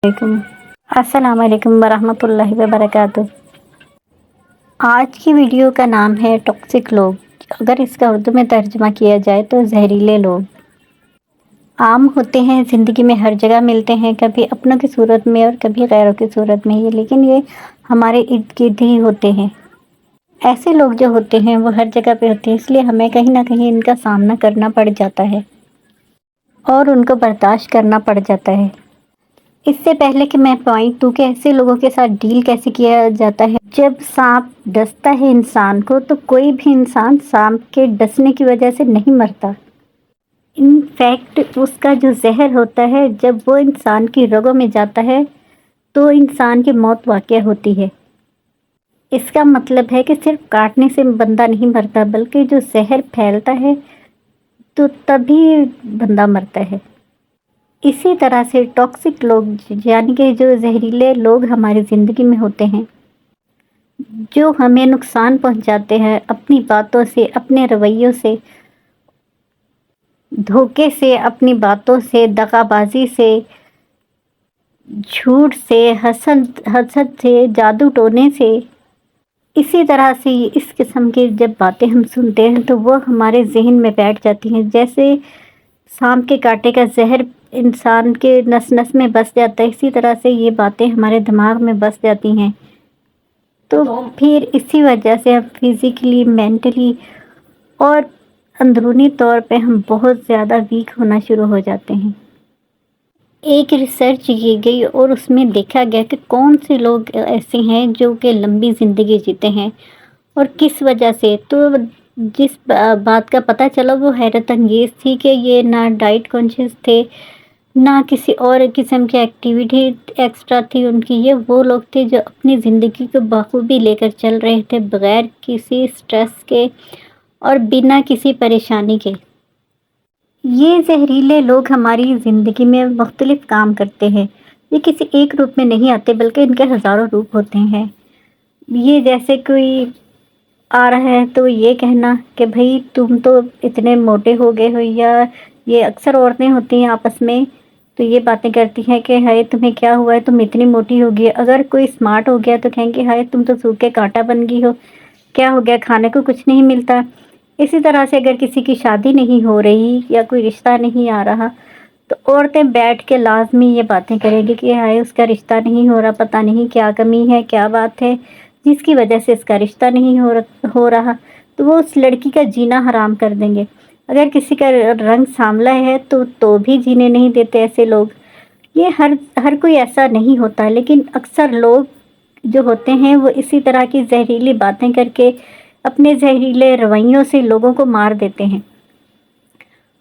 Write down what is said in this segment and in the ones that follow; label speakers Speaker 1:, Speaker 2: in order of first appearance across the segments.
Speaker 1: علیکم السلام علیکم ورحمۃ اللہ وبرکاتہ۔ آج کی ویڈیو کا نام ہے ٹاکسک لوگ، اگر اس کا اردو میں ترجمہ کیا جائے تو زہریلے لوگ۔ عام ہوتے ہیں، زندگی میں ہر جگہ ملتے ہیں، کبھی اپنوں کی صورت میں اور کبھی غیروں کی صورت میں ہی، لیکن یہ ہمارے ارد گرد ہی ہوتے ہیں۔ ایسے لوگ جو ہوتے ہیں وہ ہر جگہ پہ ہوتے ہیں، اس لیے ہمیں کہیں نہ کہیں ان کا سامنا کرنا پڑ جاتا ہے اور ان کو برداشت کرنا پڑ جاتا ہے۔ اس سے پہلے کہ میں پوائنٹ دوں کہ ایسے لوگوں کے ساتھ ڈیل کیسے کیا جاتا ہے، جب سانپ ڈستا ہے انسان کو تو کوئی بھی انسان سانپ کے ڈسنے کی وجہ سے نہیں مرتا۔ ان فیکٹ اس کا جو زہر ہوتا ہے جب وہ انسان کی رگوں میں جاتا ہے تو انسان کی موت واقع ہوتی ہے۔ اس کا مطلب ہے کہ صرف کاٹنے سے بندہ نہیں مرتا، بلکہ جو زہر پھیلتا ہے تو تبھی بندہ مرتا ہے۔ اسی طرح سے ٹاکسک لوگ یعنی کہ جو زہریلے لوگ ہماری زندگی میں ہوتے ہیں، جو ہمیں نقصان پہنچاتے ہیں اپنی باتوں سے، اپنے رویوں سے، دھوکے سے، اپنی باتوں سے، دغا بازی سے، جھوٹ سے، حسد سے، جادو ٹونے سے، اسی طرح سے اس قسم کی جب باتیں ہم سنتے ہیں تو وہ ہمارے ذہن میں بیٹھ جاتی ہیں۔ جیسے سانپ کے کانٹے کا زہر انسان کے نس نس میں بس جاتا ہے، اسی طرح سے یہ باتیں ہمارے دماغ میں بس جاتی ہیں، تو پھر اسی وجہ سے ہم فزیکلی، مینٹلی اور اندرونی طور پہ ہم بہت زیادہ ویک ہونا شروع ہو جاتے ہیں۔ ایک ریسرچ کی گئی اور اس میں دیکھا گیا کہ کون سے لوگ ایسے ہیں جو کہ لمبی زندگی جیتے ہیں اور کس وجہ سے۔ تو جس بات کا پتہ چلا وہ حیرت انگیز تھی کہ یہ نہ ڈائٹ کانشیس تھے، نہ کسی اور قسم کی ایکٹیویٹی ایکسٹرا تھی ان کی۔ یہ وہ لوگ تھے جو اپنی زندگی کو بخوبی لے کر چل رہے تھے، بغیر کسی سٹریس کے اور بنا کسی پریشانی کے۔ یہ زہریلے لوگ ہماری زندگی میں مختلف کام کرتے ہیں۔ یہ کسی ایک روپ میں نہیں آتے بلکہ ان کے ہزاروں روپ ہوتے ہیں۔ یہ جیسے کوئی آ رہا ہے تو یہ کہنا کہ بھئی تم تو اتنے موٹے ہو گئے ہو، یا یہ اکثر عورتیں ہوتی ہیں آپس میں تو یہ باتیں کرتی ہیں کہ ہائے تمہیں کیا ہوا ہے، تم اتنی موٹی ہو گئی۔ اگر کوئی اسمارٹ ہو گیا تو کہیں گے ہائے تم تو سوکھ کے کانٹا بن گئی ہو، کیا ہو گیا، کھانے کو کچھ نہیں ملتا۔ اسی طرح سے اگر کسی کی شادی نہیں ہو رہی یا کوئی رشتہ نہیں آ رہا تو عورتیں بیٹھ کے لازمی یہ باتیں کریں گی کہ ہائے اس کا رشتہ نہیں ہو رہا، پتہ نہیں کیا کمی ہے، کیا بات ہے جس کی وجہ سے اس کا رشتہ نہیں ہو رہا، تو وہ اس لڑکی کا جینا حرام کر دیں گے۔ اگر کسی کا رنگ سانولا ہے تو بھی جینے نہیں دیتے ایسے لوگ۔ یہ ہر کوئی ایسا نہیں ہوتا، لیکن اکثر لوگ جو ہوتے ہیں وہ اسی طرح کی زہریلی باتیں کر کے اپنے زہریلے رویوں سے لوگوں کو مار دیتے ہیں۔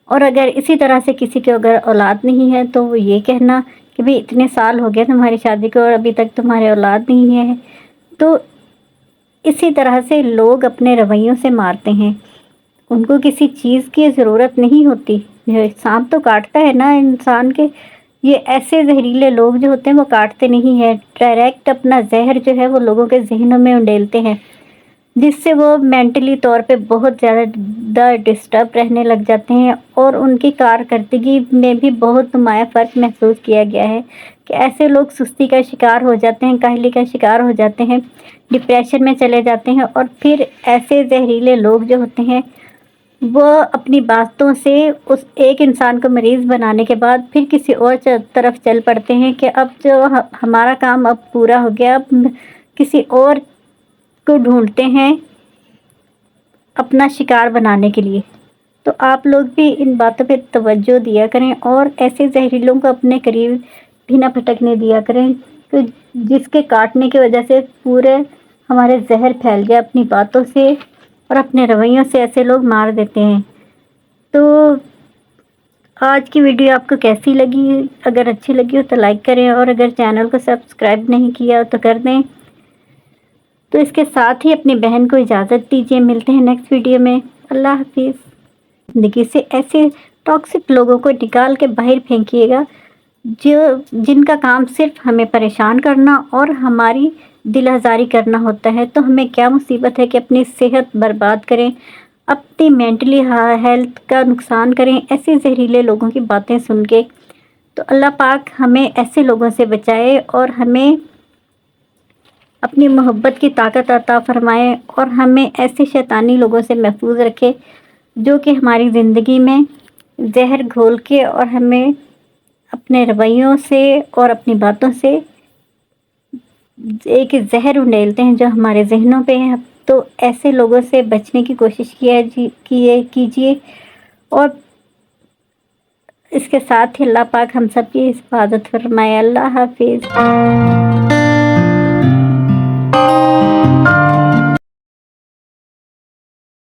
Speaker 1: اور اگر اسی طرح سے کسی کے اگر اولاد نہیں ہے تو وہ یہ کہنا کہ بھئی اتنے سال ہو گئے تمہاری شادی کو اور ابھی تک تمہارے اولاد نہیں ہے، تو اسی طرح سے لوگ اپنے رویوں سے مارتے ہیں۔ ان کو کسی چیز کی ضرورت نہیں ہوتی، سانپ تو کاٹتا ہے نا انسان کے۔ یہ ایسے زہریلے لوگ جو ہوتے ہیں وہ کاٹتے نہیں ہیں، ڈائریکٹ اپنا زہر جو ہے وہ لوگوں کے ذہنوں میں انڈیلتے ہیں، جس سے وہ مینٹلی طور پہ بہت زیادہ ڈسٹرب رہنے لگ جاتے ہیں، اور ان کی کارکردگی میں بھی بہت نمایاں فرق محسوس کیا گیا ہے کہ ایسے لوگ سستی کا شکار ہو جاتے ہیں، کاہلی کا شکار ہو جاتے ہیں، ڈپریشن میں چلے جاتے ہیں، اور پھر ایسے زہریلے لوگ جو ہوتے ہیں وہ اپنی باتوں سے اس ایک انسان کو مریض بنانے کے بعد پھر کسی اور طرف چل پڑتے ہیں کہ اب جو ہمارا کام اب پورا ہو گیا، اب کسی اور کو ڈھونڈتے ہیں اپنا شکار بنانے کے لیے۔ تو آپ لوگ بھی ان باتوں پہ توجہ دیا کریں اور ایسے زہریلوں کو اپنے قریب بھی نہ پھٹکنے دیا کریں کہ جس کے کاٹنے کی وجہ سے پورے ہمارے زہر پھیل گیا اپنی باتوں سے اور اپنے رویوں سے۔ ایسے لوگ مار دیتے ہیں۔ تو آج کی ویڈیو آپ کو کیسی لگی؟ اگر اچھی لگی ہو تو لائک کریں، اور اگر چینل کو سبسکرائب نہیں کیا تو کر دیں۔ تو اس کے ساتھ ہی اپنی بہن کو اجازت دیجیے، ملتے ہیں نیکسٹ ویڈیو میں۔ اللہ حافظ۔ زندگی سے ایسے ٹاکسک لوگوں کو نکال کے باہر پھینکیے گا جن کا کام صرف ہمیں پریشان کرنا اور ہماری دل آزاری کرنا ہوتا ہے۔ تو ہمیں کیا مصیبت ہے کہ اپنی صحت برباد کریں، اپنی مینٹلی ہیلتھ کا نقصان کریں ایسے زہریلے لوگوں کی باتیں سن کے۔ تو اللہ پاک ہمیں ایسے لوگوں سے بچائے اور ہمیں اپنی محبت کی طاقت عطا فرمائے اور ہمیں ایسے شیطانی لوگوں سے محفوظ رکھے جو کہ ہماری زندگی میں زہر گھول کے اور ہمیں اپنے رویوں سے اور اپنی باتوں سے ایک زہر انڈیلتے ہیں جو ہمارے ذہنوں پہ ہیں. تو ایسے لوگوں سے بچنے کی کوشش کیجیے اور اس کے ساتھ ہی اللہ پاک ہم سب کی حفاظت فرمائے. اللہ حافظ.